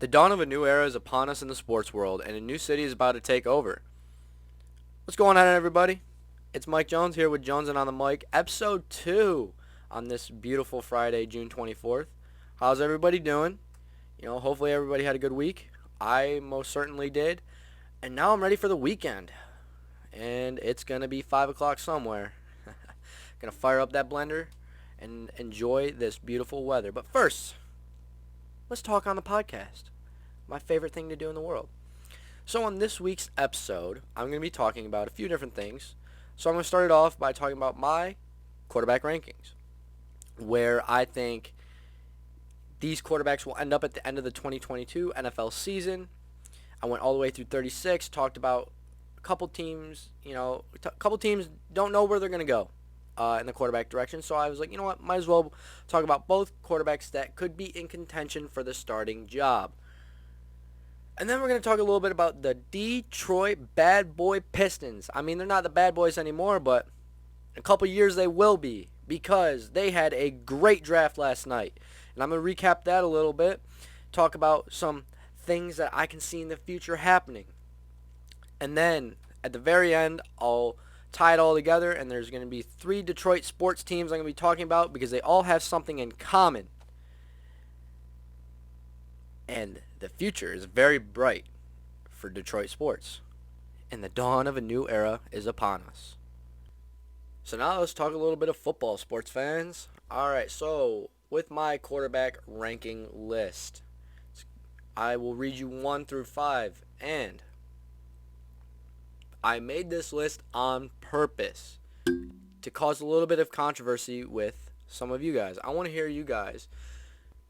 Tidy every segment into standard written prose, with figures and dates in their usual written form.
The dawn of a new era is upon us in the sports world, and a new city is about to take over. What's going on, everybody? It's Mike Jones here with Jonesin on the mic, episode 2 on this beautiful Friday, June 24th. How's everybody doing? Hopefully everybody had a good week. I most certainly did. And now I'm ready for the weekend. And it's going to be 5 o'clock somewhere. Going to fire up that blender and enjoy this beautiful weather. But first, let's talk on the podcast. My favorite thing to do in the world. So on this week's episode, I'm going to be talking about a few different things. So I'm going to start it off by talking about my quarterback rankings, where I think these quarterbacks will end up at the end of the 2022 NFL season. I went all the way through 36, talked about a couple teams, don't know where they're going to go in the quarterback direction. So I was like, you know what, might as well talk about both quarterbacks that could be in contention for the starting job. And then we're going to talk a little bit about the Detroit Bad Boy Pistons. I mean, they're not the bad boys anymore, but in a couple years they will be because they had a great draft last night. And I'm going to recap that a little bit, talk about some things that I can see in the future happening. And then at the very end, I'll tie it all together, and there's going to be 3 Detroit sports teams I'm going to be talking about because they all have something in common. And the future is very bright for Detroit sports. And the dawn of a new era is upon us. So now let's talk a little bit of football, sports fans. Alright, so with my quarterback ranking list, I will read you 1 through 5. And I made this list on purpose to cause a little bit of controversy with some of you guys. I want to hear you guys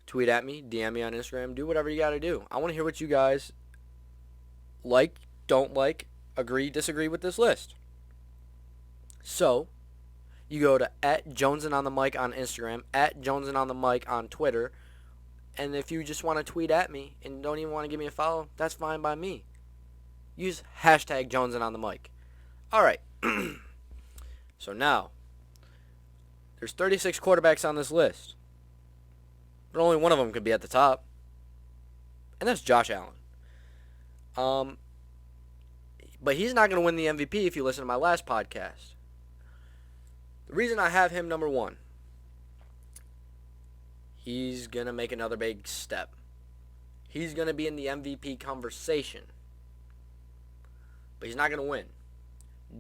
tweet at me, DM me on Instagram, do whatever you got to do. I want to hear what you guys like, don't like, agree, disagree with this list. So, you go to @JonesinOnTheMic on Instagram, @JonesinOnTheMic on Twitter, and if you just want to tweet at me and don't even want to give me a follow, that's fine by me. Use #JonesinOnTheMic. Alright, so now, there's 36 quarterbacks on this list. But only one of them could be at the top. And that's Josh Allen. But he's not going to win the MVP if you listen to my last podcast. The reason I have him number 1, he's going to make another big step. He's going to be in the MVP conversation. But he's not going to win.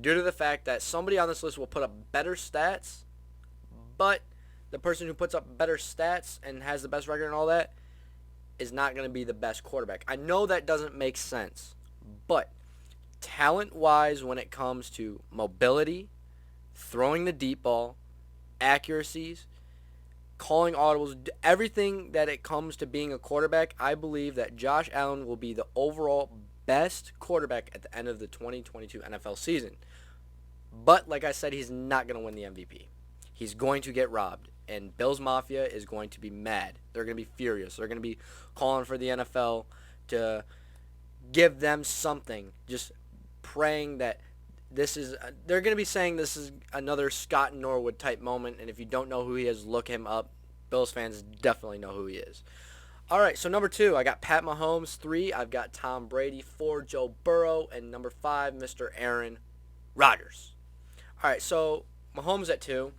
Due to the fact that somebody on this list will put up better stats, but the person who puts up better stats and has the best record and all that is not going to be the best quarterback. I know that doesn't make sense, but talent-wise, when it comes to mobility, throwing the deep ball, accuracies, calling audibles, everything that it comes to being a quarterback, I believe that Josh Allen will be the overall best quarterback at the end of the 2022 NFL season. But like I said, he's not going to win the MVP. He's going to get robbed. And Bills Mafia is going to be mad. They're going to be furious. They're going to be calling for the NFL to give them something. Just praying that this is... they're going to be saying this is another Scott Norwood type moment. And if you don't know who he is, look him up. Bills fans definitely know who he is. All right, so number 2, I got Pat Mahomes. 3, I've got Tom Brady. 4, Joe Burrow. And number 5, Mr. Aaron Rodgers. All right, so Mahomes at 2.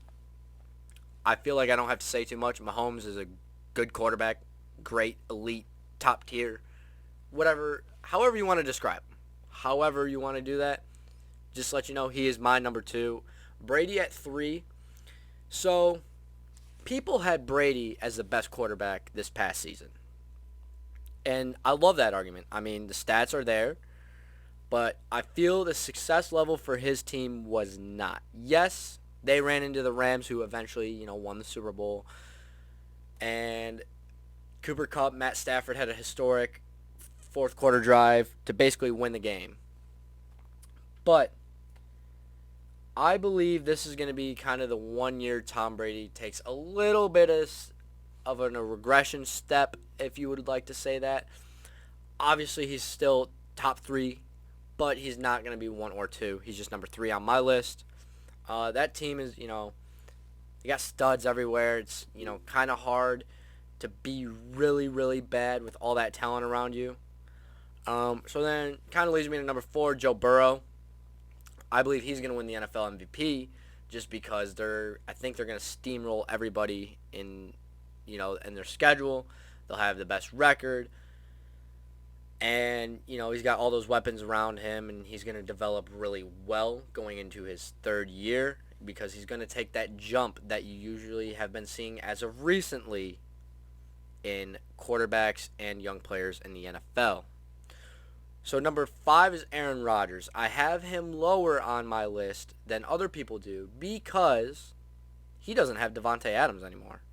I feel like I don't have to say too much. Mahomes is a good quarterback, great, elite, top tier, whatever, however you want to describe him. However you want to do that, just let you know he is my number 2. Brady at 3. So, people had Brady as the best quarterback this past season. And I love that argument. I mean, the stats are there, but I feel the success level for his team was not. Yes, they ran into the Rams, who eventually, won the Super Bowl. And Cooper Kupp, Matt Stafford had a historic fourth quarter drive to basically win the game. But I believe this is going to be kind of the 1 year Tom Brady takes a little bit of a regression step, if you would like to say that. Obviously, he's still top 3, but he's not going to be 1 or 2. He's just number 3 on my list. That team is, you got studs everywhere. It's, kind of hard to be really, really bad with all that talent around you. So then kind of leads me to number 4, Joe Burrow. I believe he's going to win the NFL MVP just because I think they're going to steamroll everybody in their schedule. They'll have the best record. And, he's got all those weapons around him, and he's going to develop really well going into his 3rd year because he's going to take that jump that you usually have been seeing as of recently in quarterbacks and young players in the NFL. So number 5 is Aaron Rodgers. I have him lower on my list than other people do because he doesn't have Davante Adams anymore.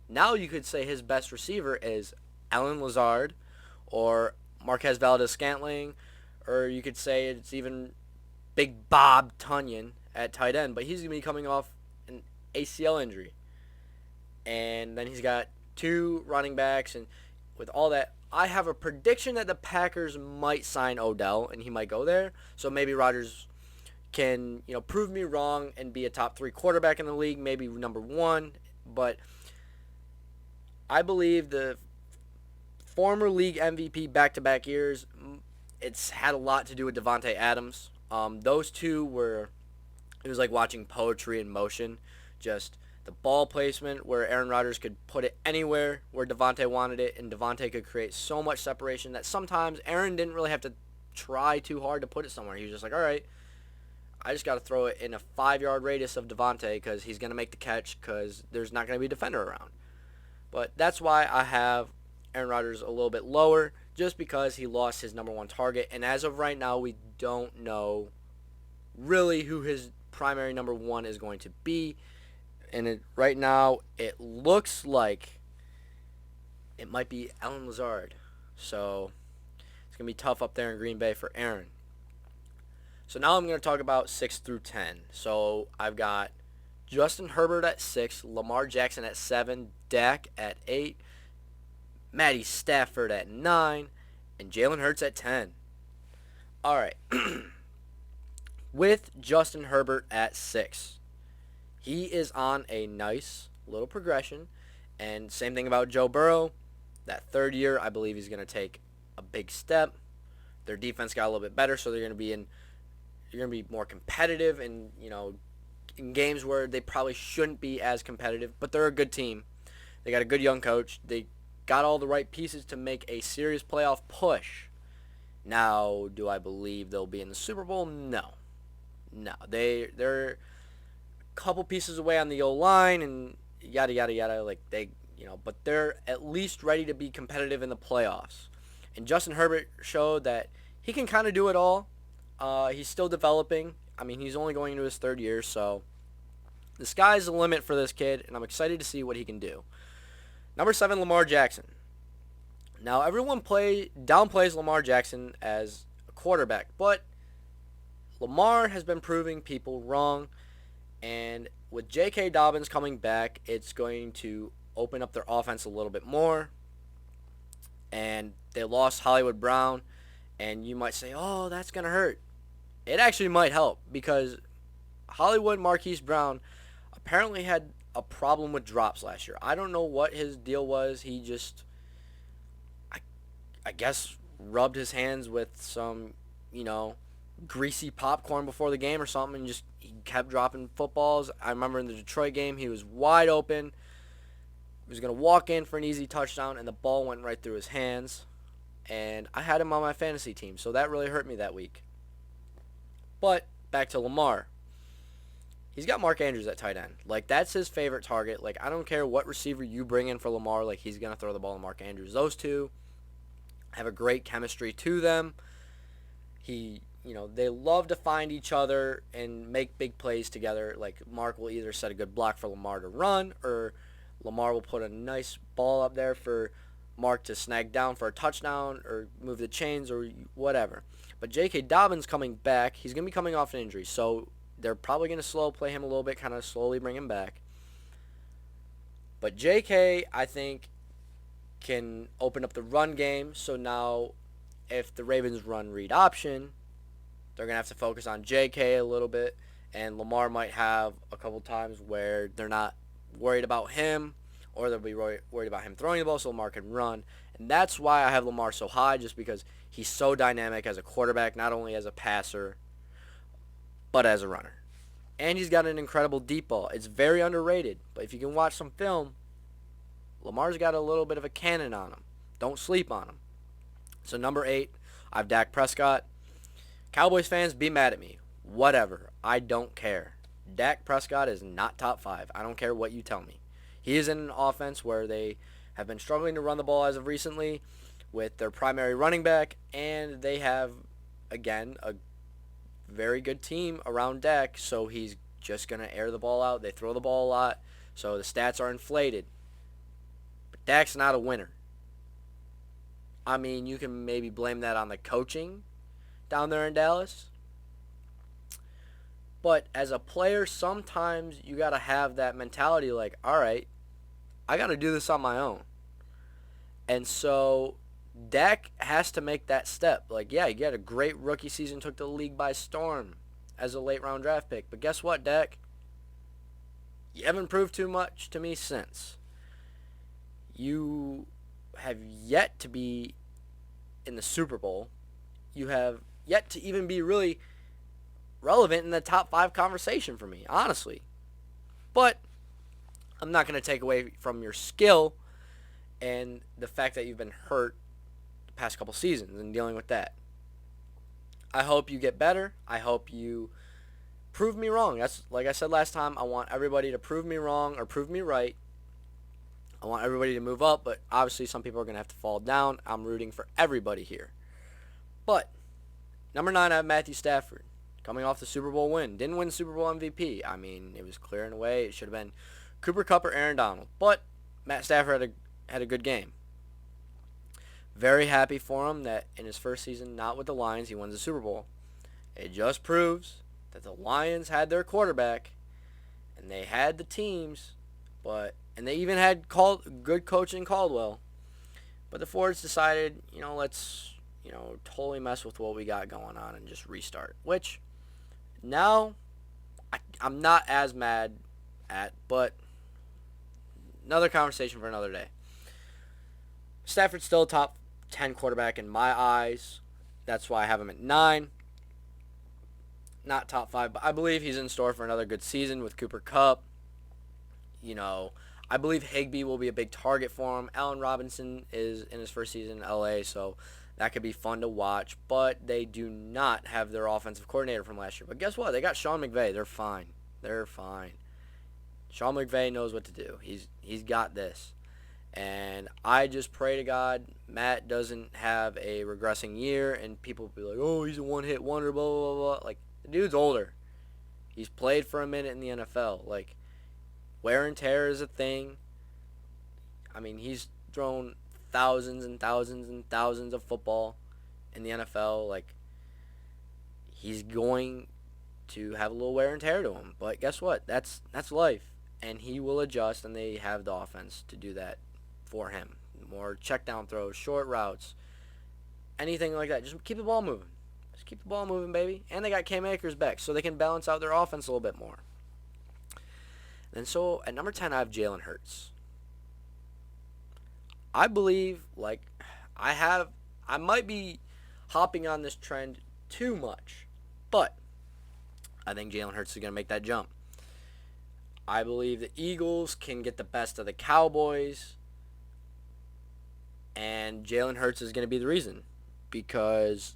Now you could say his best receiver is Allen Lazard or Marquez Valdes-Scantling, or you could say it's even Big Bob Tonyan at tight end, but he's going to be coming off an ACL injury. And then he's got 2 running backs, and with all that, I have a prediction that the Packers might sign Odell, and he might go there. So maybe Rodgers can, prove me wrong and be a top 3 quarterback in the league, maybe number 1. But I believe the former league MVP back-to-back years, it's had a lot to do with Davante Adams. Those two it was like watching poetry in motion. Just the ball placement where Aaron Rodgers could put it anywhere where Davante wanted it, and Davante could create so much separation that sometimes Aaron didn't really have to try too hard to put it somewhere. He was just like, all right, I just got to throw it in a 5-yard radius of Davante because he's going to make the catch because there's not going to be a defender around. But that's why I have Aaron Rodgers a little bit lower, just because he lost his number 1 target. And as of right now, we don't know really who his primary number 1 is going to be. And right now, it looks like it might be Allen Lazard. So it's going to be tough up there in Green Bay for Aaron. So now I'm going to talk about 6 through 10. So I've got Justin Herbert at 6, Lamar Jackson at 7, Dak at 8, Matty Stafford at 9, and Jalen Hurts at 10. All right. With Justin Herbert at 6, he is on a nice little progression. And same thing about Joe Burrow. That 3rd year, I believe he's going to take a big step. Their defense got a little bit better, so they're going to be more competitive and, in games where they probably shouldn't be as competitive, but they're a good team. They got a good young coach. They got all the right pieces to make a serious playoff push. Now, do I believe they'll be in the Super Bowl? No. They're a couple pieces away on the O-line and yada, yada, yada. But they're at least ready to be competitive in the playoffs. And Justin Herbert showed that he can kind of do it all. He's still developing. I mean, he's only going into his 3rd year, so the sky's the limit for this kid, and I'm excited to see what he can do. Number 7, Lamar Jackson. Now, everyone downplays Lamar Jackson as a quarterback, but Lamar has been proving people wrong, and with J.K. Dobbins coming back, it's going to open up their offense a little bit more, and they lost Hollywood Brown, and you might say, oh, that's going to hurt. It actually might help because Hollywood Marquise Brown apparently had a problem with drops last year. I don't know what his deal was. He just, I guess, rubbed his hands with some, greasy popcorn before the game or something, and he kept dropping footballs. I remember in the Detroit game, he was wide open. He was going to walk in for an easy touchdown, and the ball went right through his hands. And I had him on my fantasy team, so that really hurt me that week. But back to Lamar. He's got Mark Andrews at tight end. That's his favorite target. I don't care what receiver you bring in for Lamar. He's going to throw the ball to Mark Andrews. Those two have a great chemistry to them. They love to find each other and make big plays together. Mark will either set a good block for Lamar to run, or Lamar will put a nice ball up there for Mark to snag down for a touchdown or move the chains or whatever. But J.K. Dobbins coming back, he's going to be coming off an injury, so they're probably going to slow play him a little bit, kind of slowly bring him back. But J.K., I think, can open up the run game, so now if the Ravens run read option, they're going to have to focus on J.K. a little bit, and Lamar might have a couple times where they're not worried about him, or they'll be worried about him throwing the ball so Lamar can run. And that's why I have Lamar so high, just because he's so dynamic as a quarterback, not only as a passer, but as a runner. And he's got an incredible deep ball. It's very underrated, but if you can watch some film, Lamar's got a little bit of a cannon on him. Don't sleep on him. So number 8, I have Dak Prescott. Cowboys fans, be mad at me. Whatever. I don't care. Dak Prescott is not top 5. I don't care what you tell me. He is in an offense where they have been struggling to run the ball as of recently with their primary running back, and they have, again, a very good team around Dak, so he's just going to air the ball out. They throw the ball a lot, so the stats are inflated. But Dak's not a winner. I mean, you can maybe blame that on the coaching down there in Dallas. But as a player, sometimes you got to have that mentality like, all right, I got to do this on my own. And so Dak has to make that step. Like, yeah, you had a great rookie season, took the league by storm as a late-round draft pick. But guess what, Dak? You haven't proved too much to me since. You have yet to be in the Super Bowl. You have yet to even be really relevant in the top 5 conversation for me, honestly. But I'm not going to take away from your skill and the fact that you've been hurt the past couple seasons and dealing with that. I hope you get better. I hope you prove me wrong. That's like I said last time, I want everybody to prove me wrong or prove me right. I want everybody to move up, but obviously some people are going to have to fall down. I'm rooting for everybody here. But number 9, I have Matthew Stafford. Coming off the Super Bowl win. Didn't win Super Bowl MVP. I mean, it was clear in a way. It should have been Cooper Kupp or Aaron Donald. But Matt Stafford had a good game. Very happy for him that in his first season, not with the Lions, he wins the Super Bowl. It just proves that the Lions had their quarterback, and they had the teams, and they even had good coaching Caldwell. But the Fords decided, let's, totally mess with what we got going on and just restart. Which, now, I'm not as mad at, but another conversation for another day. Stafford's still a top 10 quarterback in my eyes. That's why I have him at 9. Not top 5, but I believe he's in store for another good season with Cooper Kupp. I believe Higbee will be a big target for him. Allen Robinson is in his first season in LA, so that could be fun to watch. But they do not have their offensive coordinator from last year. But guess what? They got Sean McVay. They're fine. Sean McVay knows what to do. He's got this. And I just pray to God Matt doesn't have a regressing year and people be like, oh, he's a one-hit wonder, blah, blah, blah. Like, the dude's older. He's played for a minute in the NFL. Like, wear and tear is a thing. I mean, he's thrown thousands and thousands and thousands of football in the NFL. Like, he's going to have a little wear and tear to him. But guess what? That's life. And he will adjust, and they have the offense to do that for him. More check down throws, short routes, anything like that. Just keep the ball moving. Just keep the ball moving, baby. And they got Cam Akers back, so they can balance out their offense a little bit more. And so at number 10, I have Jalen Hurts. I believe, I might be hopping on this trend too much, but I think Jalen Hurts is going to make that jump. I believe the Eagles can get the best of the Cowboys, and Jalen Hurts is going to be the reason because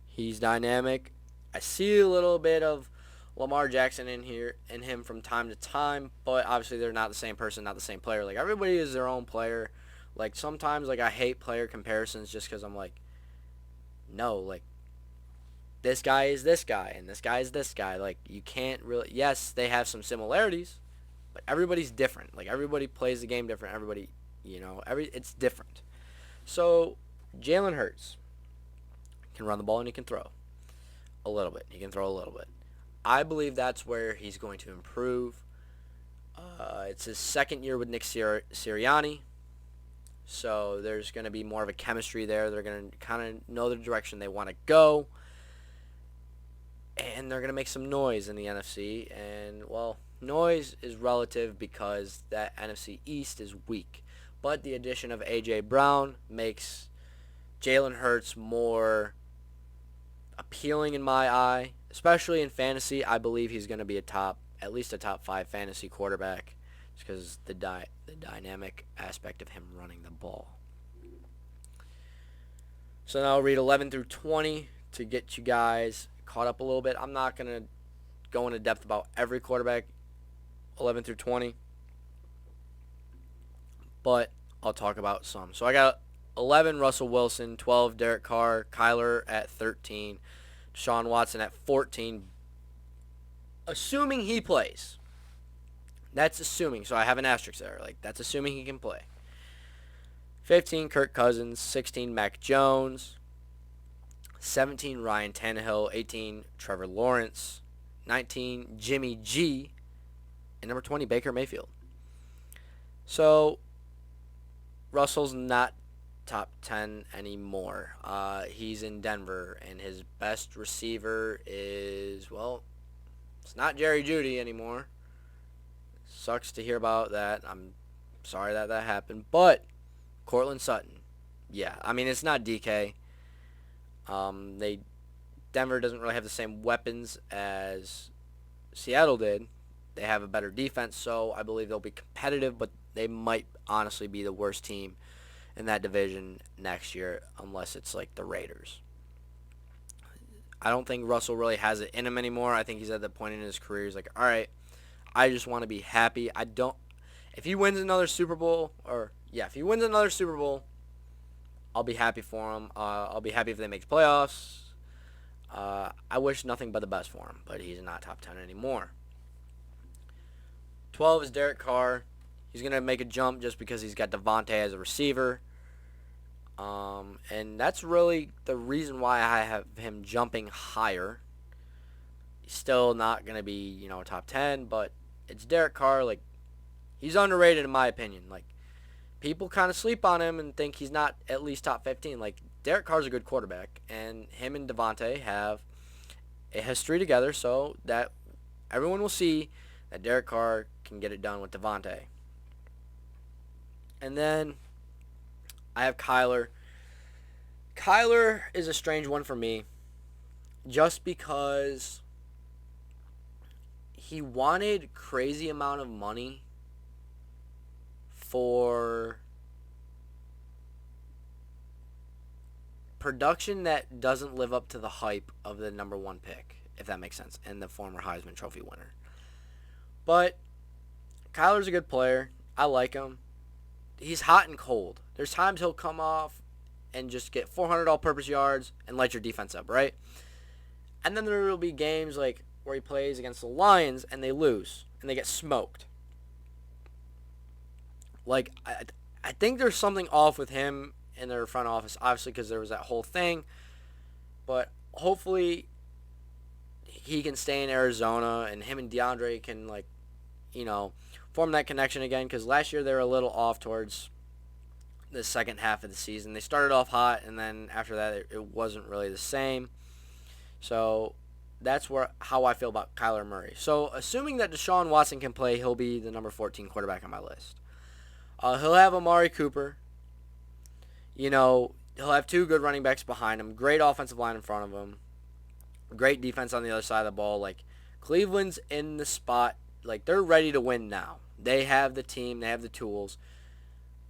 he's dynamic. I see a little bit of Lamar Jackson in him from time to time, but obviously they're not the same person, not the same player. Like, everybody is their own player. Like, sometimes, I hate player comparisons just because I'm like, no, this guy is this guy, and this guy is this guy. Like, you can't really, yes, they have some similarities, but everybody's different. Like, everybody plays the game different. Everybody, it's different. So, Jalen Hurts can run the ball and he can throw a little bit. He can throw a little bit. I believe that's where he's going to improve. It's his second year with Nick Sirianni, so there's going to be more of a chemistry there. They're going to kind of know the direction they want to go, and they're going to make some noise in the NFC, and, well, Noise is relative because that NFC East is weak. But the addition of A.J. Brown makes Jalen Hurts more appealing in my eye, especially in fantasy. I believe he's going to be at least a top 5 fantasy quarterback, just because the dynamic aspect of him running the ball. So now I'll read 11 through 20 to get you guys caught up a little bit. I'm not going to go into depth about every quarterback, 11 through 20, but I'll talk about some. So I got 11, Russell Wilson, 12, Derek Carr, Kyler at 13, Deshaun Watson at 14, assuming he plays. That's assuming, so I have an asterisk there. Like, that's assuming he can play. 15, Kirk Cousins, 16, Mac Jones, 17, Ryan Tannehill, 18, Trevor Lawrence, 19, Jimmy G, and number 20, Baker Mayfield. So, Russell's not top 10 anymore. He's in Denver, and his best receiver is, well, it's not Jerry Jeudy anymore. Sucks to hear about that. I'm sorry that happened, but Cortland Sutton. Yeah, I mean, it's not DK. Denver doesn't really have the same weapons as Seattle did. They have a better defense, so I believe they'll be competitive, but they might honestly be the worst team in that division next year unless it's like the Raiders. I don't think Russell really has it in him anymore. I think he's at the point in his career he's like, all right, I just want to be happy. If he wins another Super Bowl, I'll be happy for him. I'll be happy if they make the playoffs. I wish nothing but the best for him, but he's not top 10 anymore. 12 is Derek Carr. He's going to make a jump just because he's got Devontae as a receiver. And that's really the reason why I have him jumping higher. He's still not going to be, top 10, but it's Derek Carr. Like, he's underrated in my opinion. Like, people kind of sleep on him and think he's not at least top 15. Like, Derek Carr's a good quarterback, and him and Devontae have a history together, so that everyone will see that Derek Carr can get it done with Devontae. And then I have Kyler. Kyler is a strange one for me just because he wanted crazy amount of money for production that doesn't live up to the hype of the number 1 pick, if that makes sense, and the former Heisman Trophy winner. But Kyler's a good player. I like him. He's hot and cold. There's times he'll come off and just get 400 all-purpose yards and light your defense up, right? And then there will be games like where he plays against the Lions and they lose and they get smoked. Like, I think there's something off with him in their front office, obviously, because there was that whole thing. But hopefully he can stay in Arizona and him and DeAndre can, form that connection again, because last year they were a little off towards the second half of the season. They started off hot, and then after that it wasn't really the same. So that's how I feel about Kyler Murray. So assuming that Deshaun Watson can play, he'll be the number 14 quarterback on my list. He'll have Amari Cooper. He'll have 2 good running backs behind him, great offensive line in front of him, great defense on the other side of the ball. Like, Cleveland's in the spot. Like, they're ready to win now. They have the team. They have the tools.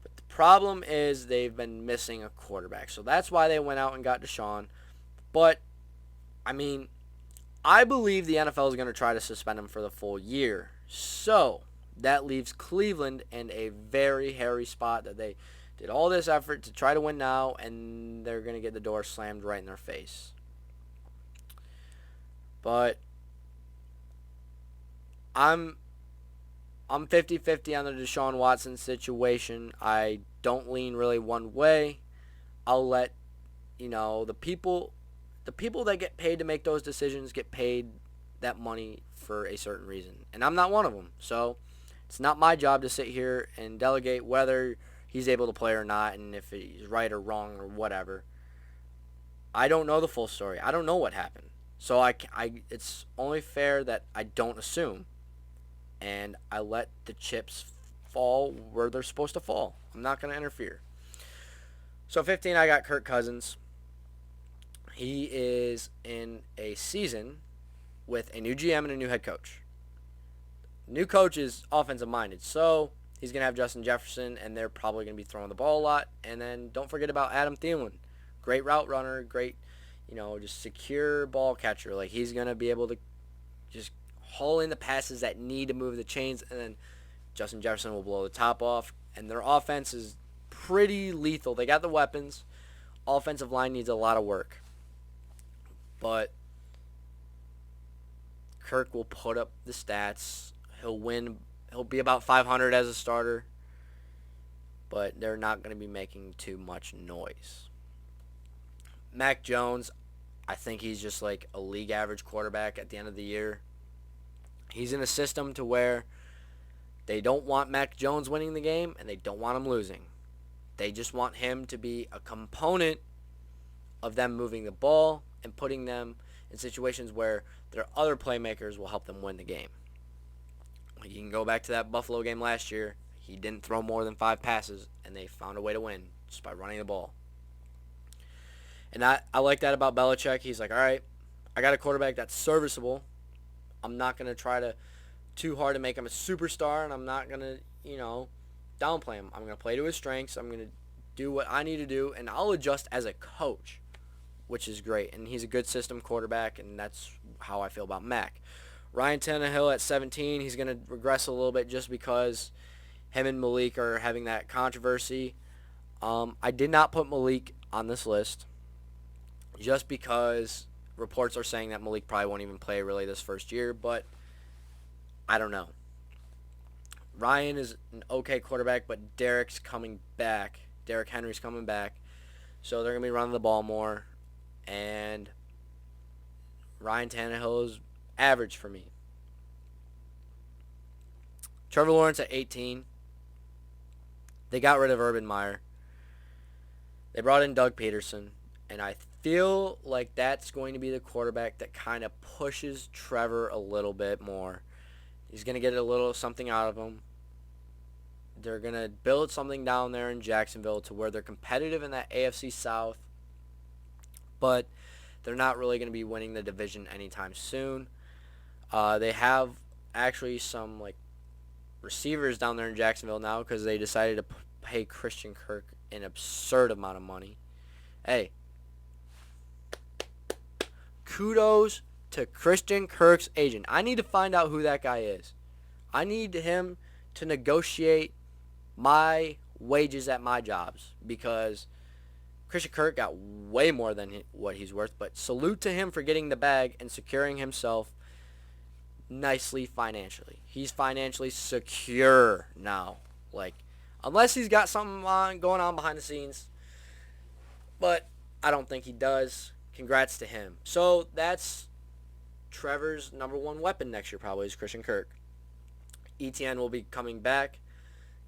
But the problem is they've been missing a quarterback. So that's why they went out and got Deshaun. But, I mean, I believe the NFL is going to try to suspend him for the full year. So that leaves Cleveland in a very hairy spot that they did all this effort to try to win now, and they're going to get the door slammed right in their face. But I'm 50-50 on the Deshaun Watson situation. I don't lean really one way. I'll let, the people that get paid to make those decisions get paid that money for a certain reason. And I'm not one of them. So it's not my job to sit here and delegate whether he's able to play or not and if he's right or wrong or whatever. I don't know the full story. I don't know what happened. So it's only fair that I don't assume. and I let the chips fall where they're supposed to fall. I'm not going to interfere. So 15, I got Kirk Cousins. He is in a season with a new GM and a new head coach. New coach is offensive minded, so he's going to have Justin Jefferson, and they're probably going to be throwing the ball a lot. And then don't forget about Adam Thielen. Great route runner, great, just secure ball catcher. Like, he's going to be able to just haul in the passes that need to move the chains, and then Justin Jefferson will blow the top off. And their offense is pretty lethal. They got the weapons. Offensive line needs a lot of work. But Kirk will put up the stats. He'll win. He'll be about 500 as a starter. But they're not going to be making too much noise. Mac Jones, I think he's just like a league average quarterback at the end of the year. He's in a system to where they don't want Mac Jones winning the game and they don't want him losing. They just want him to be a component of them moving the ball and putting them in situations where their other playmakers will help them win the game. You can go back to that Buffalo game last year. He didn't throw more than 5 passes, and they found a way to win just by running the ball. And I like that about Belichick. He's like, all right, I got a quarterback that's serviceable. I'm not going to try too hard to make him a superstar, and I'm not going to, downplay him. I'm going to play to his strengths. I'm going to do what I need to do, and I'll adjust as a coach, which is great. And he's a good system quarterback, and that's how I feel about Mac. Ryan Tannehill at 17, he's going to regress a little bit just because him and Malik are having that controversy. I did not put Malik on this list just because reports are saying that Malik probably won't even play really this first year, but I don't know. Ryan is an okay quarterback, but Derrick's coming back. Derrick Henry's coming back, so they're going to be running the ball more, and Ryan Tannehill is average for me. Trevor Lawrence at 18. They got rid of Urban Meyer. They brought in Doug Peterson, and I feel like that's going to be the quarterback that kind of pushes Trevor a little bit more. He's going to get a little something out of him. They're going to build something down there in Jacksonville to where they're competitive in that AFC South, but they're not really going to be winning the division anytime soon. They have actually some receivers down there in Jacksonville now because they decided to pay Christian Kirk an absurd amount of money. Hey, kudos to Christian Kirk's agent. I need to find out who that guy is. I need him to negotiate my wages at my jobs because Christian Kirk got way more than what he's worth, but salute to him for getting the bag and securing himself nicely financially. He's financially secure now. Unless he's got something going on behind the scenes. But I don't think he does. Congrats to him. So that's Trevor's number one weapon next year probably is Christian Kirk. ETN will be coming back.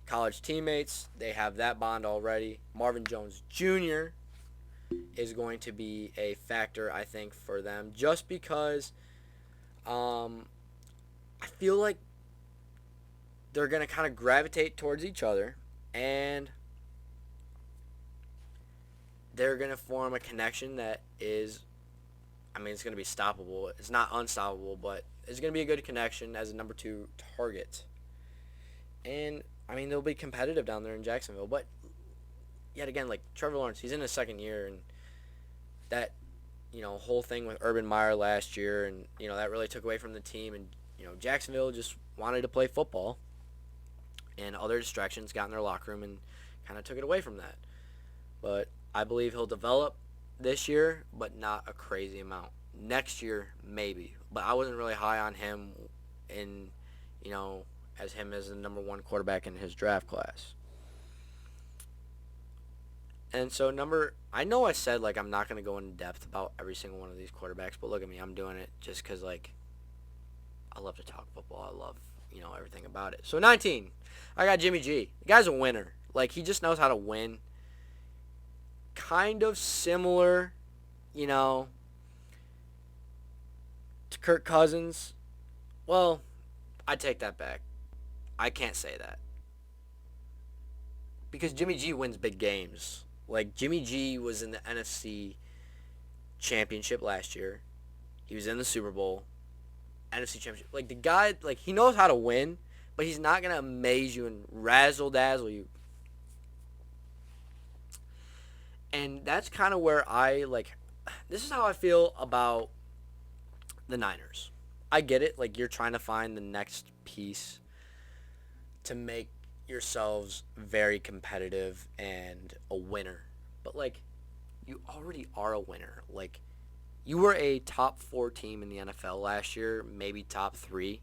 College teammates, they have that bond already. Marvin Jones Jr. is going to be a factor, I think, for them. Just because I feel like they're going to kind of gravitate towards each other. And they're going to form a connection that is, it's going to be stoppable. It's not unstoppable, but it's going to be a good connection as a number 2 target. And, they'll be competitive down there in Jacksonville. But, yet again, Trevor Lawrence, he's in his second year. And that, whole thing with Urban Meyer last year. And, that really took away from the team. And, Jacksonville just wanted to play football. And other distractions got in their locker room and kind of took it away from that. But I believe he'll develop this year, but not a crazy amount. Next year, maybe. But I wasn't really high on him as the number 1 quarterback in his draft class. And so I know I said I'm not going to go into depth about every single one of these quarterbacks, but look at me. I'm doing it just because I love to talk football. I love, everything about it. So 19, I got Jimmy G. The guy's a winner. He just knows how to win. Kind of similar, to Kirk Cousins. Well, I take that back. I can't say that. Because Jimmy G wins big games. Like, Jimmy G was in the NFC Championship last year. He was in the Super Bowl. NFC Championship. Like, the guy, like, he knows how to win, but he's not going to amaze you and razzle-dazzle you. And that's kind of where this is how I feel about the Niners. I get it. Like, you're trying to find the next piece to make yourselves very competitive and a winner. But, like, you already are a winner. Like, you were a top 4 team in the NFL last year, maybe top 3.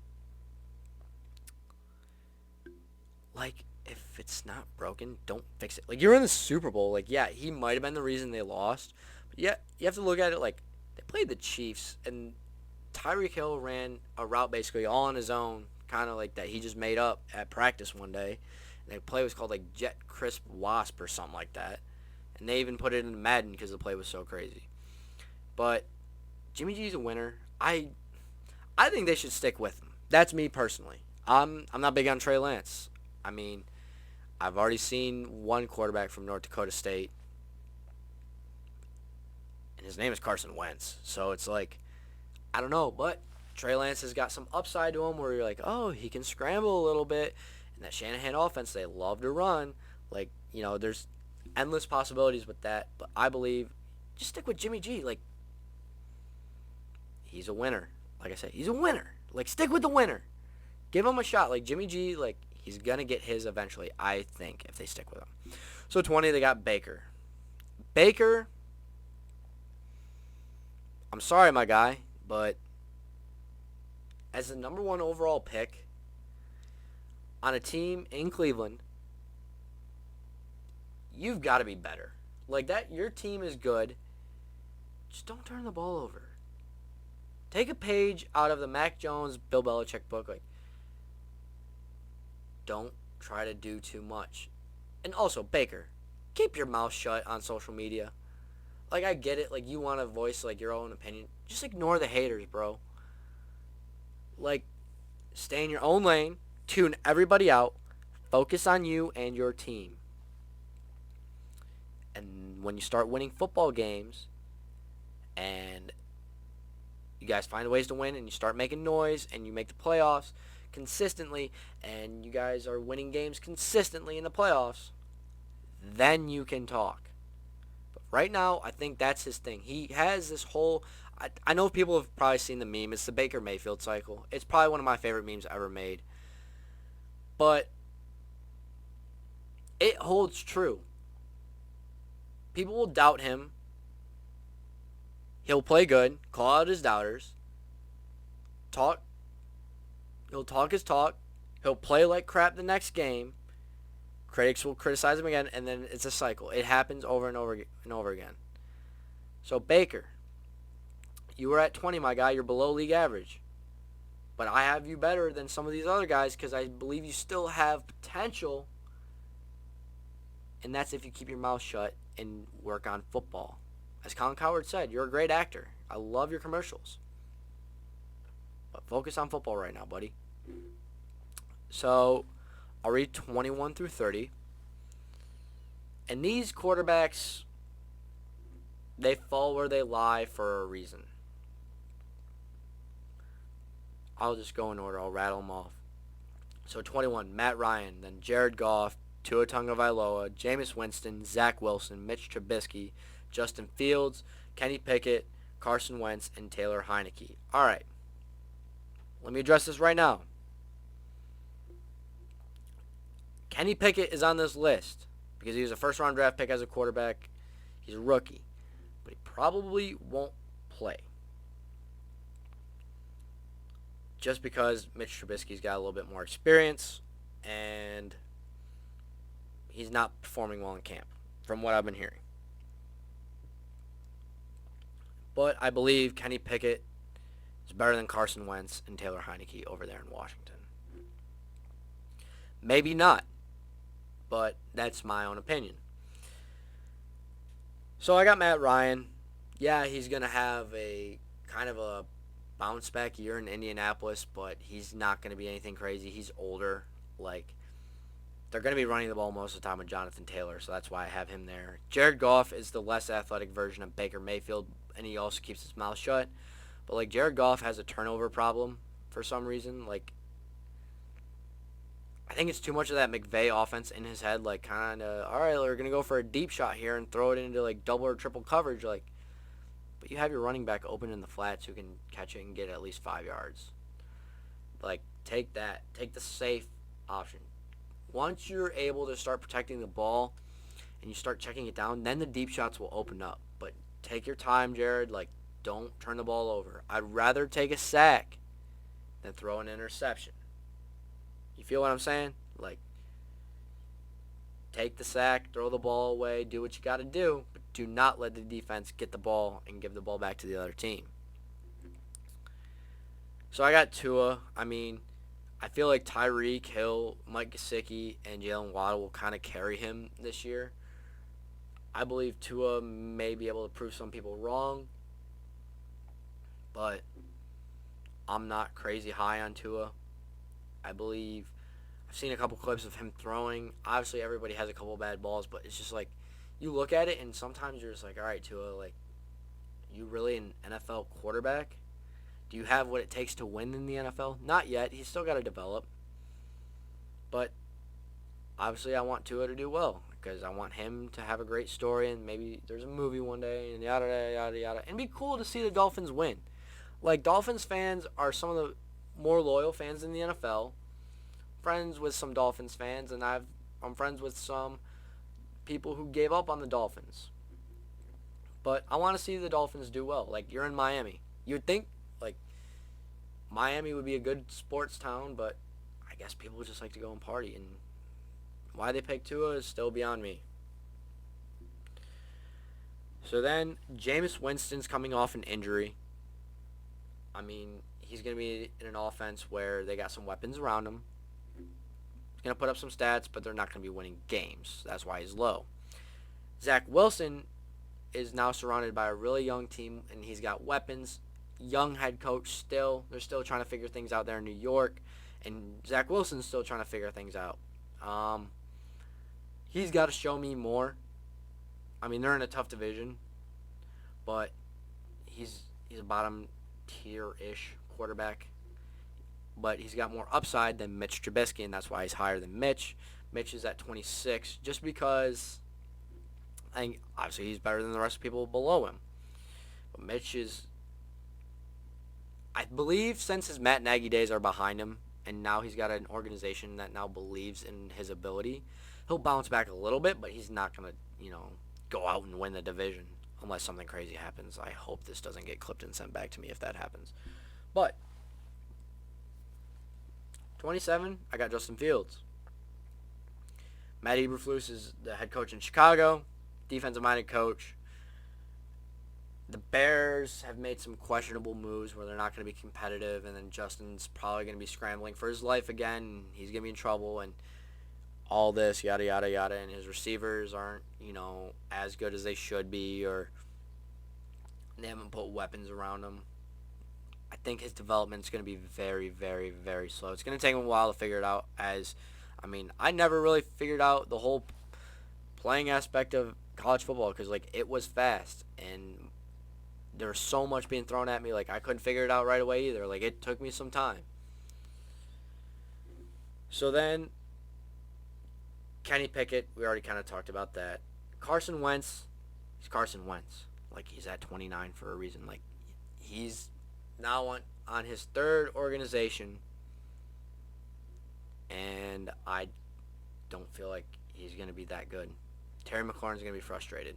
Like, if it's not broken, don't fix it. Like, you're in the Super Bowl. Like, yeah, he might have been the reason they lost. But yeah, you have to look at it like they played the Chiefs, and Tyreek Hill ran a route basically all on his own, kind of like that he just made up at practice one day. And the play was called like Jet Crisp Wasp or something like that. And they even put it in Madden because the play was so crazy. But Jimmy G's a winner. I think they should stick with him. That's me personally. I'm not big on Trey Lance. I mean, I've already seen one quarterback from North Dakota State, and his name is Carson Wentz. So it's like, I don't know, but Trey Lance has got some upside to him where you're like, oh, he can scramble a little bit. And that Shanahan offense, they love to run. Like, you know, there's endless possibilities with that. But I believe just stick with Jimmy G. Like, he's a winner. Like I said, he's a winner. Like, stick with the winner. Give him a shot. Like, Jimmy G, like, he's going to get his eventually, I think, if they stick with him. So, 20, they got Baker. Baker, I'm sorry, my guy, but as the number 1 overall pick on a team in Cleveland, you've got to be better. Like, that, your team is good. Just don't turn the ball over. Take a page out of the Mac Jones, Bill Belichick book. Like, don't try to do too much. And also, Baker, keep your mouth shut on social media. Like, I get it. Like, you want to voice, like, your own opinion. Just ignore the haters, bro. Like, stay in your own lane. Tune everybody out. Focus on you and your team. And when you start winning football games and you guys find ways to win and you start making noise and you make the playoffs consistently and you guys are winning games consistently in the playoffs, then you can talk. But right now, I think that's his thing. He has this whole... I know people have probably seen the meme. It's the Baker Mayfield cycle. It's probably one of my favorite memes ever made. But it holds true. People will doubt him. He'll play good, call out his doubters, talk. He'll talk his talk. He'll play like crap the next game. Critics will criticize him again, and then it's a cycle. It happens over and over and over again. So, Baker, you were at 20, my guy. You're below league average. But I have you better than some of these other guys because I believe you still have potential. And that's if you keep your mouth shut and work on football. As Colin Cowherd said, you're a great actor. I love your commercials. But focus on football right now, buddy. So, I'll read 21 through 30. And these quarterbacks, they fall where they lie for a reason. I'll just go in order. I'll rattle them off. So, 21, Matt Ryan, then Jared Goff, Tua Tagovailoa, Jameis Winston, Zach Wilson, Mitch Trubisky, Justin Fields, Kenny Pickett, Carson Wentz, and Taylor Heineke. All right. Let me address this right now. Kenny Pickett is on this list because he was a first-round draft pick as a quarterback. He's a rookie. But he probably won't play. Just because Mitch Trubisky's got a little bit more experience and he's not performing well in camp, from what I've been hearing. But I believe Kenny Pickett is better than Carson Wentz and Taylor Heineke over there in Washington. Maybe not, but that's my own opinion. So I got Matt Ryan. Yeah, he's going to have a kind of a bounce back year in Indianapolis, but he's not going to be anything crazy. He's older. Like, they're going to be running the ball most of the time with Jonathan Taylor, so that's why I have him there. Jared Goff is the less athletic version of Baker Mayfield, and he also keeps his mouth shut. But, like, Jared Goff has a turnover problem for some reason. Like, I think it's too much of that McVay offense in his head. Like, kind of, all right, we're going to go for a deep shot here and throw it into, like, double or triple coverage. Like, but you have your running back open in the flats who can catch it and get at least 5 yards. Like, take that. Take the safe option. Once you're able to start protecting the ball and you start checking it down, then the deep shots will open up. But take your time, Jared. Like, don't turn the ball over. I'd rather take a sack than throw an interception. You feel what I'm saying? Like, take the sack, throw the ball away, do what you got to do, but do not let the defense get the ball and give the ball back to the other team. So I got Tua. I mean, I feel like Tyreek Hill, Mike Gesicki, and Jalen Waddle will kind of carry him this year. I believe Tua may be able to prove some people wrong, but I'm not crazy high on Tua. I believe I've seen a couple clips of him throwing. Obviously, everybody has a couple bad balls, but it's just like you look at it, and sometimes you're just like, all right, Tua, like, you really an NFL quarterback? Do you have what it takes to win in the NFL? Not yet. He's still got to develop. But obviously, I want Tua to do well because I want him to have a great story, and maybe there's a movie one day, and yada, yada, yada, yada. And it'd be cool to see the Dolphins win. Like, Dolphins fans are some of the more loyal fans in the NFL. Friends with some Dolphins fans, and I'm friends with some people who gave up on the Dolphins. But I want to see the Dolphins do well. Like, you're in Miami. You'd think, like, Miami would be a good sports town, but I guess people just like to go and party. And why they pick Tua is still beyond me. So then, Jameis Winston's coming off an injury. I mean, he's going to be in an offense where they got some weapons around him. He's going to put up some stats, but they're not going to be winning games. That's why he's low. Zach Wilson is now surrounded by a really young team, and he's got weapons. Young head coach still. They're still trying to figure things out there in New York, and Zach Wilson's still trying to figure things out. He's got to show me more. I mean, they're in a tough division, but he's a bottom tier-ish quarterback, but he's got more upside than Mitch Trubisky, and that's why he's higher than Mitch. Mitch is at 26, just because I think obviously he's better than the rest of the people below him. But Mitch is, I believe, since his Matt Nagy days are behind him, and now he's got an organization that now believes in his ability, he'll bounce back a little bit, but he's not going to, go out and win the division. Unless something crazy happens. I hope this doesn't get clipped and sent back to me if that happens. But 27, I got Justin Fields. Matt Eberflus is the head coach in Chicago, defensive-minded coach. The Bears have made some questionable moves where they're not going to be competitive, and then Justin's probably going to be scrambling for his life again. He's going to be in trouble, and all this, yada, yada, yada, and his receivers aren't, as good as they should be, or they haven't put weapons around him. I think his development's going to be very, very, very slow. It's going to take him a while to figure it out, I never really figured out the whole playing aspect of college football because, it was fast, and there was so much being thrown at me, I couldn't figure it out right away either. It took me some time. So then, Kenny Pickett, we already kind of talked about that. Carson Wentz, he's Carson Wentz. He's at 29 for a reason. He's now on his third organization, and I don't feel like he's going to be that good. Terry McLaurin's going to be frustrated.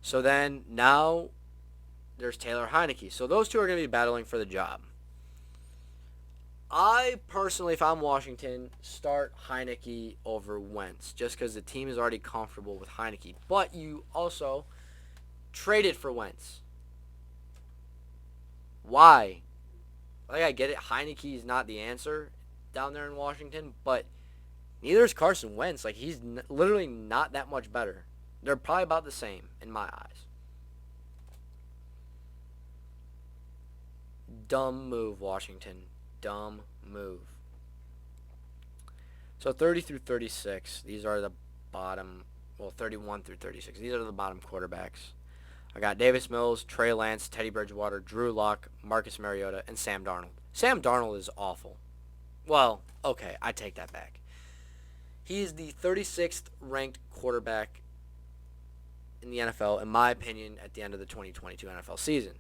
So then, now, there's Taylor Heineke. So those two are going to be battling for the job. I personally, if I'm Washington, start Heineke over Wentz just because the team is already comfortable with Heineke. But you also traded for Wentz. Why? I get it. Heineke is not the answer down there in Washington, but neither is Carson Wentz. He's literally not that much better. They're probably about the same in my eyes. Dumb move, Washington. Dumb move. So 30 through 36, these are the bottom, 31 through 36. These are the bottom quarterbacks. I got Davis Mills, Trey Lance, Teddy Bridgewater, Drew Lock, Marcus Mariota, and Sam Darnold. Sam Darnold is awful. Well, okay, I take that back. He is the 36th ranked quarterback in the NFL, in my opinion, at the end of the 2022 NFL season.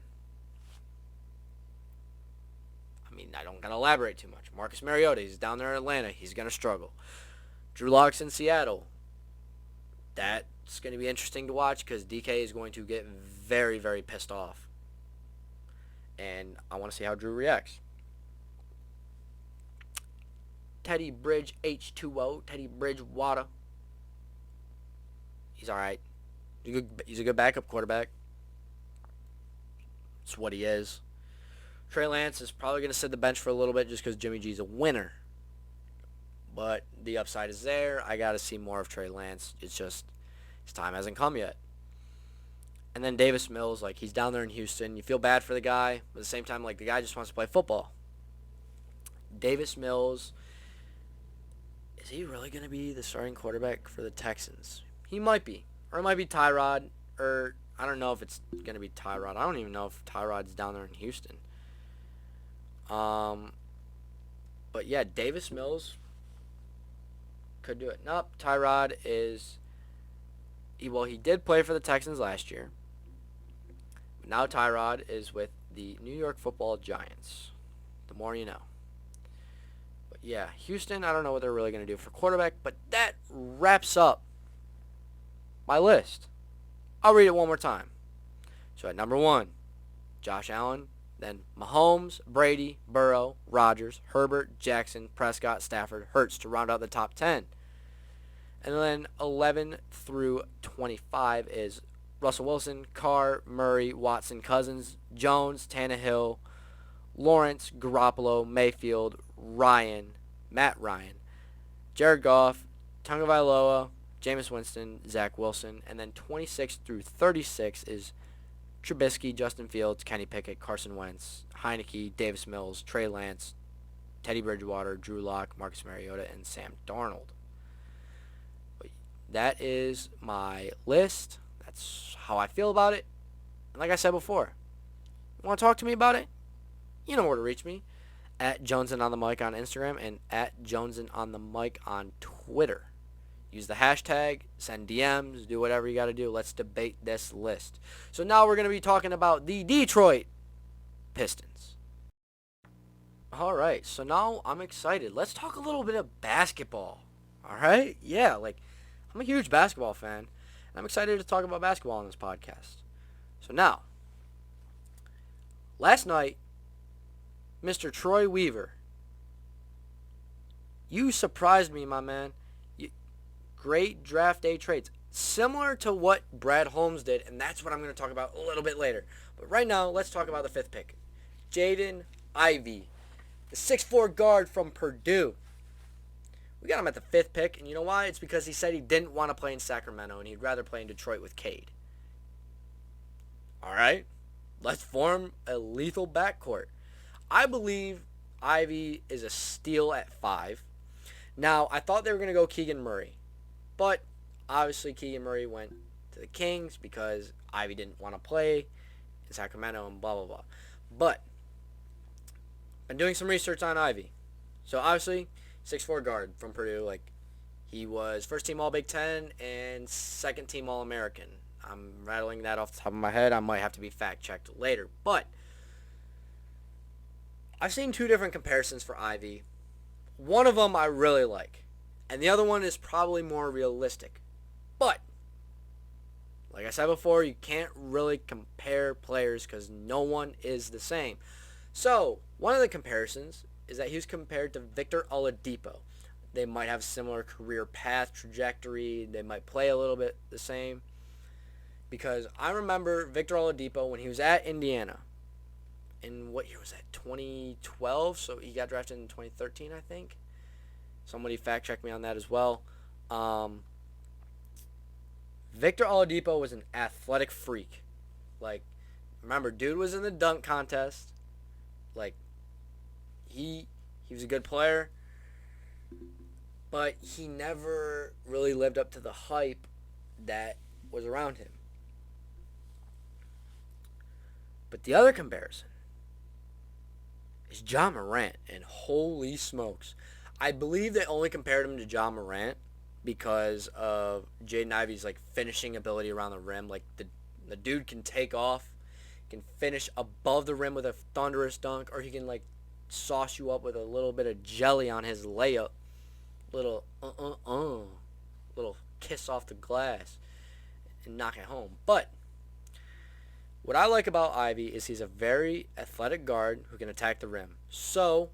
I mean, I don't got to elaborate too much. Marcus Mariota, he's down there in Atlanta. He's going to struggle. Drew Lock's in Seattle. That's going to be interesting to watch because DK is going to get very, very pissed off. And I want to see how Drew reacts. Teddy Bridge H2O, Teddy Bridgewater. He's all right. He's a good backup quarterback. That's what he is. Trey Lance is probably going to sit the bench for a little bit just because Jimmy G's a winner. But the upside is there. I got to see more of Trey Lance. It's just his time hasn't come yet. And then Davis Mills, like, he's down there in Houston. You feel bad for the guy, but at the same time, like, the guy just wants to play football. Davis Mills, is he really going to be the starting quarterback for the Texans? He might be. Or it might be Tyrod. Or I don't know if it's going to be Tyrod. I don't even know if Tyrod's down there in Houston. But yeah, Davis Mills could do it. Nope, Tyrod is... He did play for the Texans last year. Now Tyrod is with the New York Football Giants. The more you know. But yeah, Houston, I don't know what they're really going to do for quarterback, but that wraps up my list. I'll read it one more time. So at number 1, Josh Allen. Then Mahomes, Brady, Burrow, Rodgers, Herbert, Jackson, Prescott, Stafford, Hurts to round out the top 10. And then 11 through 25 is Russell Wilson, Carr, Murray, Watson, Cousins, Jones, Tannehill, Lawrence, Garoppolo, Mayfield, Matt Ryan, Jared Goff, Tagovailoa, Jameis Winston, Zach Wilson. And then 26 through 36 is Trubisky, Justin Fields, Kenny Pickett, Carson Wentz, Heineke, Davis Mills, Trey Lance, Teddy Bridgewater, Drew Lock, Marcus Mariota, and Sam Darnold. That is my list. That's how I feel about it. And like I said before, you want to talk to me about it? You know where to reach me. At Jonesin on the mic on Instagram and at Jonesin on the mic on Twitter. Use the hashtag, send DMs, do whatever you got to do. Let's debate this list. So now we're going to be talking about the Detroit Pistons. All right, so now I'm excited. Let's talk a little bit of basketball. All right? Yeah, I'm a huge basketball fan. And I'm excited to talk about basketball on this podcast. So now, last night, Mr. Troy Weaver, you surprised me, my man. Great draft day trades. Similar to what Brad Holmes did, and that's what I'm going to talk about a little bit later. But right now, let's talk about the 5th pick. Jaden Ivey, the 6'4" guard from Purdue. We got him at the 5th pick, and you know why? It's because he said he didn't want to play in Sacramento, and he'd rather play in Detroit with Cade. All right? Let's form a lethal backcourt. I believe Ivey is a steal at 5. Now, I thought they were going to go Keegan Murray. But obviously Keegan Murray went to the Kings because Ivey didn't want to play in Sacramento and blah, blah, blah. But been doing some research on Ivey. So obviously, 6'4" guard from Purdue. He was first team All Big Ten and second team All American. I'm rattling that off the top of my head. I might have to be fact checked later. But I've seen 2 different comparisons for Ivey. One of them I really like. And the other one is probably more realistic. But, like I said before, you can't really compare players because no one is the same. So, one of the comparisons is that he was compared to Victor Oladipo. They might have similar career path, trajectory. They might play a little bit the same. Because I remember Victor Oladipo when he was at Indiana. In what year was that? 2012? So he got drafted in 2013, I think. Somebody fact check me on that as well. Victor Oladipo was an athletic freak. Remember, dude was in the dunk contest. Like, he was a good player, but he never really lived up to the hype that was around him. But the other comparison is Ja Morant, and holy smokes. I believe they only compared him to Ja Morant because of Jaden Ivey's like finishing ability around the rim. Like the dude can take off, can finish above the rim with a thunderous dunk, or he can like sauce you up with a little bit of jelly on his layup. Little little kiss off the glass and knock it home. But what I like about Ivy is he's a very athletic guard who can attack the rim. So,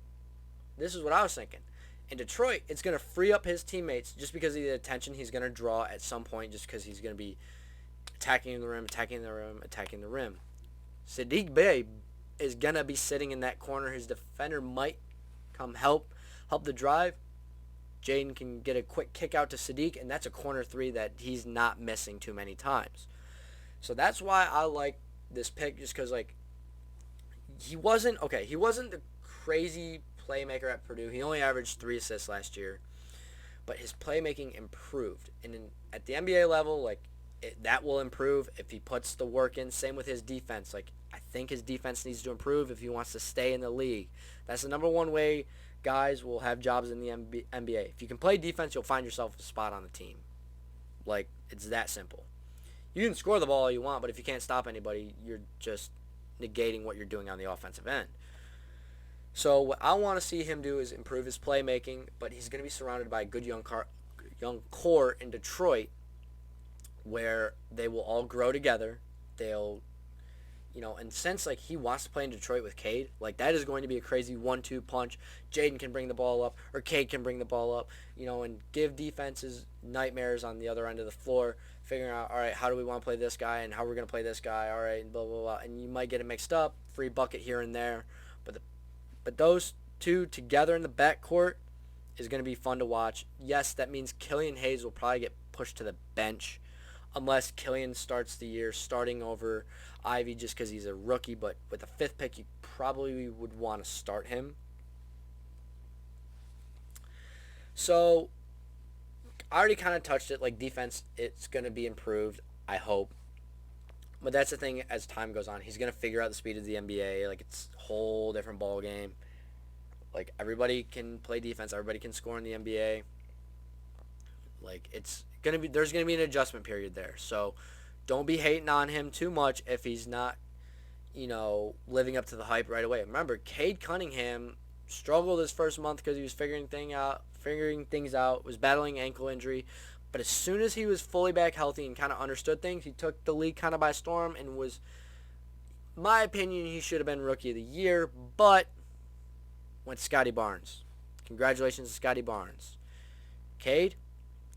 this is what I was thinking. In Detroit, it's going to free up his teammates just because of the attention he's going to draw at some point, just because he's going to be attacking the rim, attacking the rim, attacking the rim. Sadiq Bey is going to be sitting in that corner. His defender might come help the drive. Jaden can get a quick kick out to Sadiq, and that's a corner three that he's not missing too many times. So that's why I like this pick, just because like he wasn't the crazy playmaker at Purdue. He only averaged 3 assists last year, but his playmaking improved, and at the NBA level, like that will improve if he puts the work in. Same with his defense. Like I think his defense needs to improve if he wants to stay in the league. That's the number one way guys will have jobs in the NBA. If you can play defense, you'll find yourself a spot on the team. Like it's that simple. You can score the ball all you want, but if you can't stop anybody, you're just negating what you're doing on the offensive end. So what I want to see him do is improve his playmaking, but he's going to be surrounded by a good young core in Detroit where they will all grow together. They'll, and since like he wants to play in Detroit with Cade, like that is going to be a crazy 1-2 punch. Jaden can bring the ball up, or Cade can bring the ball up, and give defenses nightmares on the other end of the floor, figuring out, all right, how do we want to play this guy and how we're going to play this guy, all right, and blah, blah, blah. And you might get it mixed up, free bucket here and there. But those two together in the backcourt is going to be fun to watch. Yes, that means Killian Hayes will probably get pushed to the bench unless Killian starts the year starting over Ivy just because he's a rookie. But with the 5th pick, you probably would want to start him. So I already kind of touched it. Like defense, it's going to be improved, I hope. But that's the thing, as time goes on, he's going to figure out the speed of the NBA. Like, it's a whole different ball game. Like, everybody can play defense. Everybody can score in the NBA. Like, there's going to be an adjustment period there. So, don't be hating on him too much if he's not, living up to the hype right away. Remember, Cade Cunningham struggled his first month because he was figuring things out, was battling ankle injury. But as soon as he was fully back healthy and kind of understood things, he took the league kind of by storm and was, in my opinion, he should have been Rookie of the Year, but went to Scotty Barnes. Congratulations to Scotty Barnes. Cade,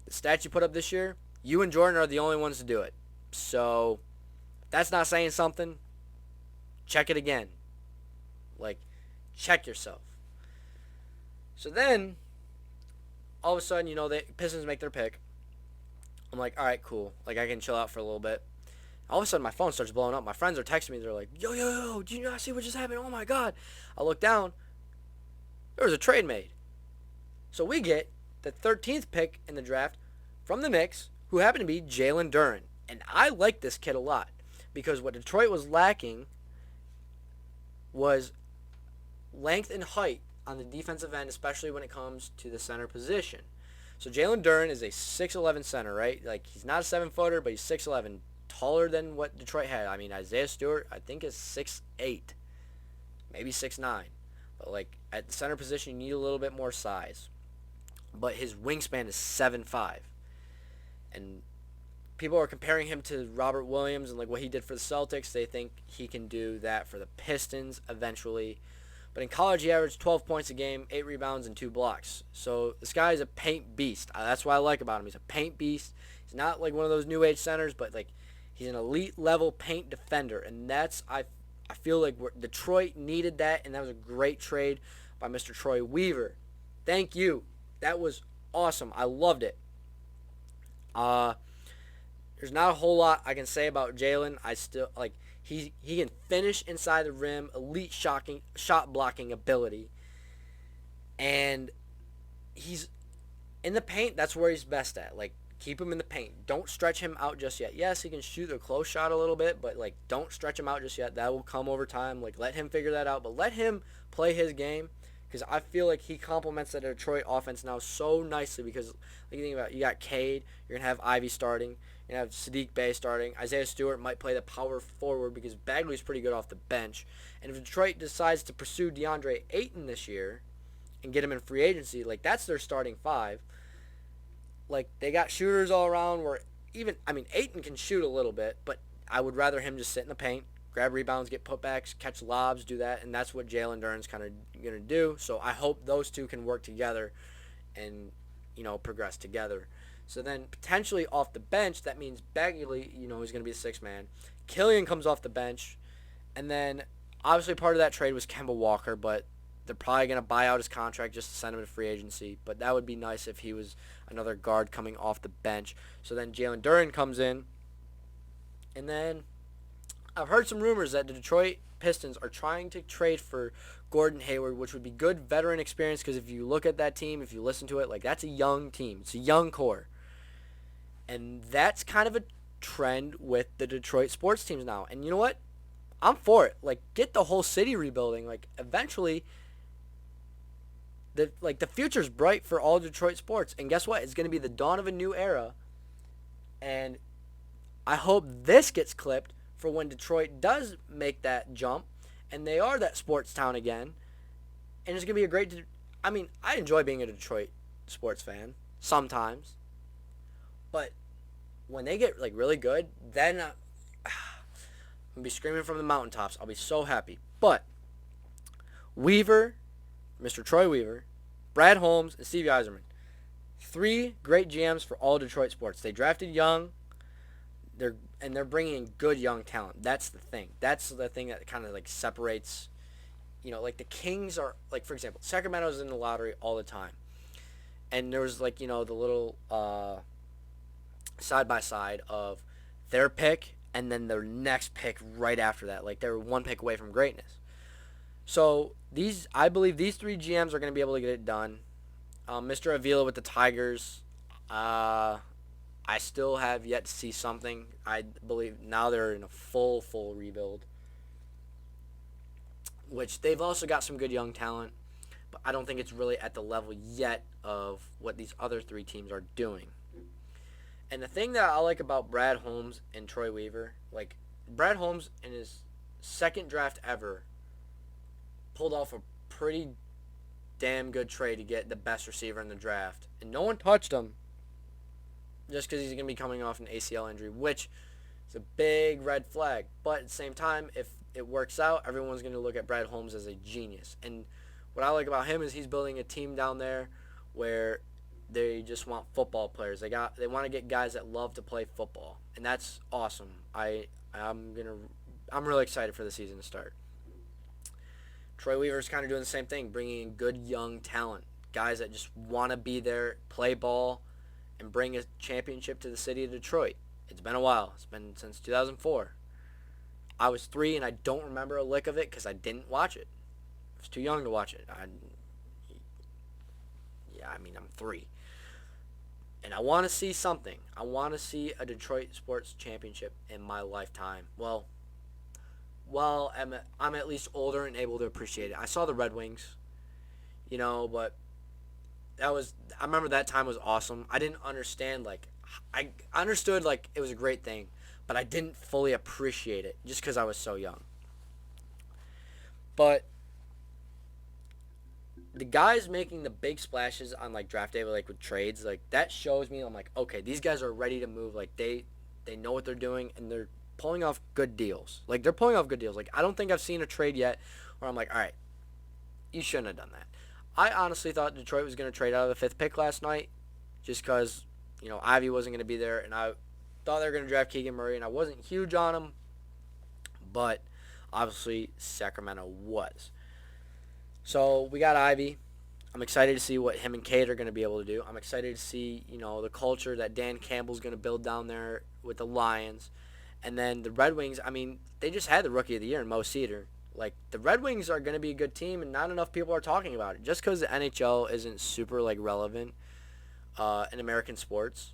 the stats you put up this year, you and Jordan are the only ones to do it. So, if that's not saying something, check it again. Like, check yourself. So then, all of a sudden, the Pistons make their pick. I'm like, all right, cool. Like, I can chill out for a little bit. All of a sudden, my phone starts blowing up. My friends are texting me. They're like, yo, did you not see what just happened? Oh, my God. I look down. There was a trade made. So we get the 13th pick in the draft from the Knicks, who happened to be Jalen Duren. And I like this kid a lot because what Detroit was lacking was length and height on the defensive end, especially when it comes to the center position. So Jalen Duren is a 6'11 center, right? Like, he's not a 7-footer, but he's 6'11, taller than what Detroit had. I mean, Isaiah Stewart, I think, is 6'8, maybe 6'9. But, like, at the center position, you need a little bit more size. But his wingspan is 7'5. And people are comparing him to Robert Williams and, like, what he did for the Celtics. They think he can do that for the Pistons eventually. But in college, he averaged 12 points a game, 8 rebounds, and 2 blocks. So this guy is a paint beast. That's what I like about him. He's a paint beast. He's not like one of those new age centers, but like he's an elite level paint defender. And that's, I feel like Detroit needed that, and that was a great trade by Mr. Troy Weaver. Thank you. That was awesome. I loved it. There's not a whole lot I can say about Jalen. He can finish inside the rim, elite shot blocking ability, and he's in the paint. That's where he's best at. Like, keep him in the paint. Don't stretch him out just yet. Yes, he can shoot the close shot a little bit, but like, don't stretch him out just yet. That will come over time. Like, let him figure that out, but let him play his game, because I feel like he complements the Detroit offense now so nicely. Because like, you think about it, you got Cade, you're gonna have Ivy starting, you're gonna have Sadiq Bey starting. Isaiah Stewart might play the power forward because Bagley's pretty good off the bench. And if Detroit decides to pursue DeAndre Ayton this year and get him in free agency, like, that's their starting five. Like, they got shooters all around where Ayton can shoot a little bit, but I would rather him just sit in the paint, grab rebounds, get putbacks, catch lobs, do that, and that's what Jalen Duren's kind of going to do. So I hope those two can work together and, progress together. So then potentially off the bench, that means Bagley, he's going to be a sixth man. Killian comes off the bench, and then obviously part of that trade was Kemba Walker, but they're probably going to buy out his contract just to send him to free agency. But that would be nice if he was another guard coming off the bench. So then Jalen Duren comes in. And then I've heard some rumors that the Detroit Pistons are trying to trade for Gordon Hayward, which would be good veteran experience, because if you look at that team, if you listen to it, like, that's a young team. It's a young core. And that's kind of a trend with the Detroit sports teams now. And you know what? I'm for it. Like, get the whole city rebuilding. Like, eventually, the future's bright for all Detroit sports. And guess what? It's going to be the dawn of a new era. And I hope this gets clipped for when Detroit does make that jump and they are that sports town again. And it's going to be a great... I enjoy being a Detroit sports fan sometimes. But when they get, like, really good, then I'm going to be screaming from the mountaintops. I'll be so happy. But Weaver, Mr. Troy Weaver, Brad Holmes, and Stevie Eiserman. 3 great GMs for all Detroit sports. They drafted young. They're bringing in good young talent. That's the thing. That's the thing that kind of, like, separates, like, the Kings are, like, for example, Sacramento's in the lottery all the time. And there was, like, the little side-by-side of their pick and then their next pick right after that. Like, they were one pick away from greatness. So I believe these 3 GMs are going to be able to get it done. Mr. Avila with the Tigers, I still have yet to see something. I believe now they're in a full rebuild, which they've also got some good young talent, but I don't think it's really at the level yet of what these other 3 teams are doing. And the thing that I like about Brad Holmes and Troy Weaver, like, Brad Holmes in his second draft ever pulled off a pretty damn good trade to get the best receiver in the draft. And no one touched him just because he's going to be coming off an ACL injury, which is a big red flag. But at the same time, if it works out, everyone's going to look at Brad Holmes as a genius. And what I like about him is he's building a team down there where they just want football players. They want to get guys that love to play football, and that's awesome. I'm really excited for the season to start. Troy Weaver's kind of doing the same thing, bringing in good young talent, guys that just want to be there, play ball, and bring a championship to the city of Detroit. It's been a while. It's been since 2004. I was 3, and I don't remember a lick of it because I didn't watch it. I was too young to watch it. I'm 3. And I want to see something. I want to see a Detroit sports championship in my lifetime. Well, I'm at least older and able to appreciate it. I saw the Red Wings, but I remember that time was awesome. I didn't understand, I understood, it was a great thing, but I didn't fully appreciate it just because I was so young. But the guys making the big splashes on, draft day, with trades, that shows me, I'm like, okay, these guys are ready to move. They know what they're doing, and they're pulling off good deals. They're pulling off good deals. I don't think I've seen a trade yet where I'm like, all right, you shouldn't have done that. I honestly thought Detroit was going to trade out of the 5th pick last night just because, Ivy wasn't going to be there, and I thought they were going to draft Keegan Murray, and I wasn't huge on him, but obviously Sacramento was. So we got Ivy. I'm excited to see what him and Cade are going to be able to do. I'm excited to see, the culture that Dan Campbell's going to build down there with the Lions. And then the Red Wings, I mean, they just had the Rookie of the Year in Mo Cedar. Like, the Red Wings are going to be a good team, and not enough people are talking about it. Just because the NHL isn't super, like, relevant in American sports.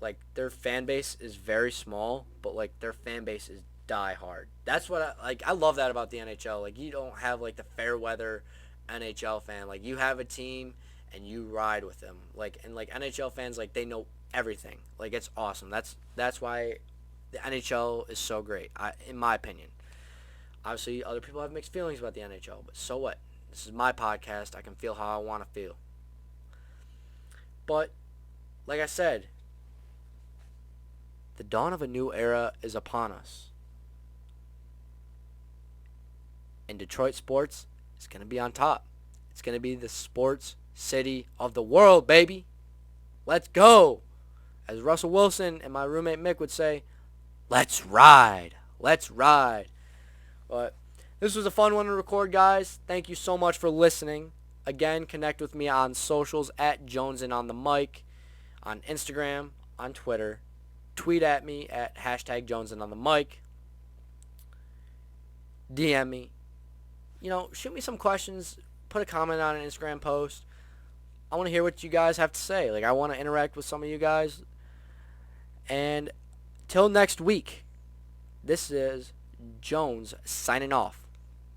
Like, their fan base is very small, but, like, their fan base is die hard. That's what I love that about the NHL. Like, you don't have, like, the fair weather NHL fan. Like, you have a team and you ride with them. Like, and, like, NHL fans, like, they know everything. Like, it's awesome. That's why the NHL is so great, in my opinion. Obviously, other people have mixed feelings about the NHL, but so what? This is my podcast. I can feel how I want to feel. But, like I said, the dawn of a new era is upon us. And Detroit sports is going to be on top. It's going to be the sports city of the world, baby. Let's go. As Russell Wilson and my roommate Mick would say, let's ride. Let's ride. But this was a fun one to record, guys. Thank you so much for listening. Again, connect with me on socials at Jonesin on the mic, on Instagram, on Twitter. Tweet at me at hashtag Jonesin on the mic. DM me. Shoot me some questions. Put a comment on an Instagram post. I want to hear what you guys have to say. Like, I want to interact with some of you guys. And till next week, this is Jones signing off.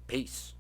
Peace.